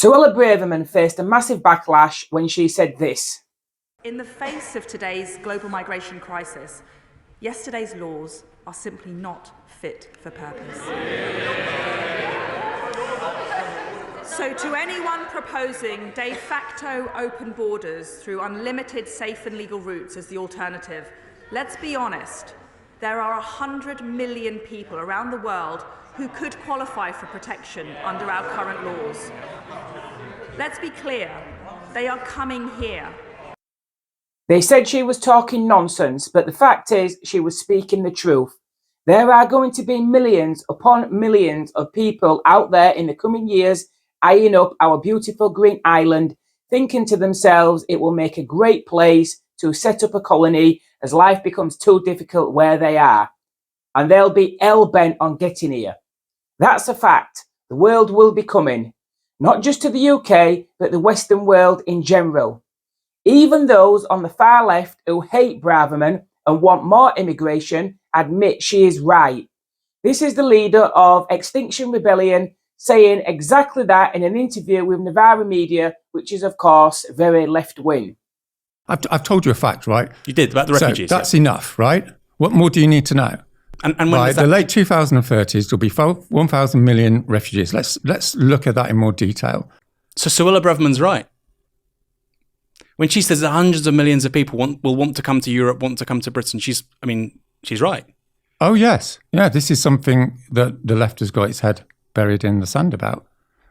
Suella Braverman faced a massive backlash when she said this. In the face of today's global migration crisis, yesterday's laws are simply not fit for purpose. So to anyone proposing de facto open borders through unlimited safe and legal routes as the alternative, let's be honest, there are 100 million people around the world who could qualify for protection under our current laws. Let's be clear, they are coming here. They said she was talking nonsense, but the fact is she was speaking the truth. There are going to be millions upon millions of people out there in the coming years eyeing up our beautiful green island, thinking to themselves it will make a great place to set up a colony as life becomes too difficult where they are. And they'll be hell-bent on getting here. That's a fact. The world will be coming, not just to the UK, but the Western world in general. Even those on the far left who hate Braverman and want more immigration admit she is right. This is the leader of Extinction Rebellion saying exactly that in an interview with Novara Media, which is, of course, very left-wing. I've told you a fact, right? You did, about the refugees. So that's enough, right? What more do you need to know? And when by the late 2030s, there'll be 1,000 million refugees. Let's look at that in more detail. So Suella Braverman's right. When she says that hundreds of millions of people will want to come to Europe, want to come to Britain, she's right. Oh, yes. Yeah, this is something that the left has got its head buried in the sand about.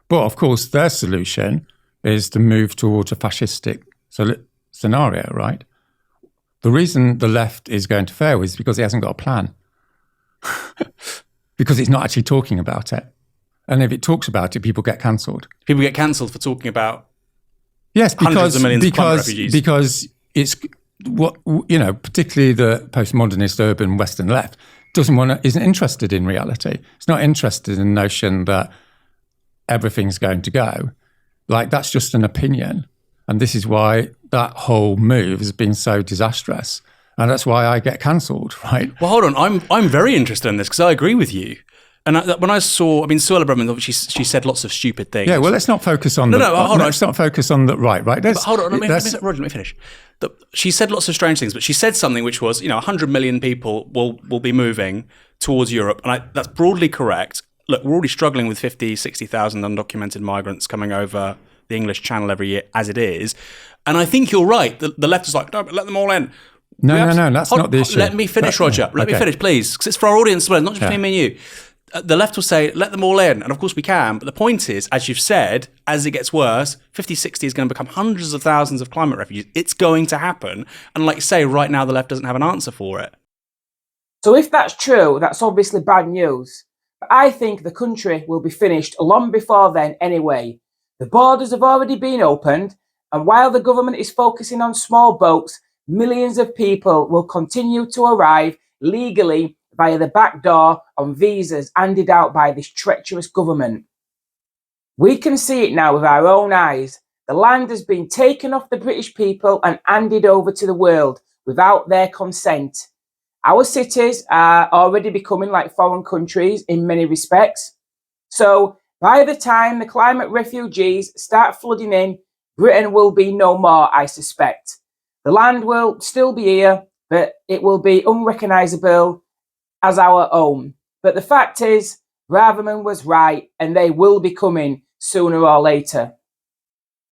But, of course, their solution is to move towards a fascistic scenario, right? The reason the left is going to fail is because it hasn't got a plan. Because it's not actually talking about it. And if it talks about it, people get cancelled. People get cancelled for talking about hundreds of millions of refugees. Because it's what, particularly the postmodernist urban Western left isn't interested in reality. It's not interested in the notion that everything's going to go. Like, that's just an opinion. And this is why that whole move has been so disastrous. And that's why I get cancelled, right? Well, hold on. I'm very interested in this because I agree with you. And when I saw, Suella Braverman, obviously she said lots of stupid things. Yeah, well, let's not focus on let's not focus on the right. But hold on, Roger, let me finish. She said lots of strange things, but she said something which was, 100 million people will be moving towards Europe. And that's broadly correct. Look, we're already struggling with 50, 60,000 undocumented migrants coming over the English Channel every year as it is. And I think you're right. The left is like, no, but let them all in. No, that's not the issue. Let me finish, Roger. Let me finish, please, because it's for our audience as well, not just between me and you. The left will say, let them all in. And of course we can. But the point is, as you've said, as it gets worse, 50, 60 is going to become hundreds of thousands of climate refugees. It's going to happen. And like you say, right now, the left doesn't have an answer for it. So if that's true, that's obviously bad news. But I think the country will be finished long before then anyway. The borders have already been opened. And while the government is focusing on small boats, millions of people will continue to arrive legally via the back door on visas handed out by this treacherous government. We can see it now with our own eyes. The land has been taken off the British people and handed over to the world without their consent. Our cities are already becoming like foreign countries in many respects. So by the time the climate refugees start flooding in, Britain will be no more, I suspect. The land will still be here, but it will be unrecognisable as our own. But the fact is, Braverman was right, and they will be coming sooner or later.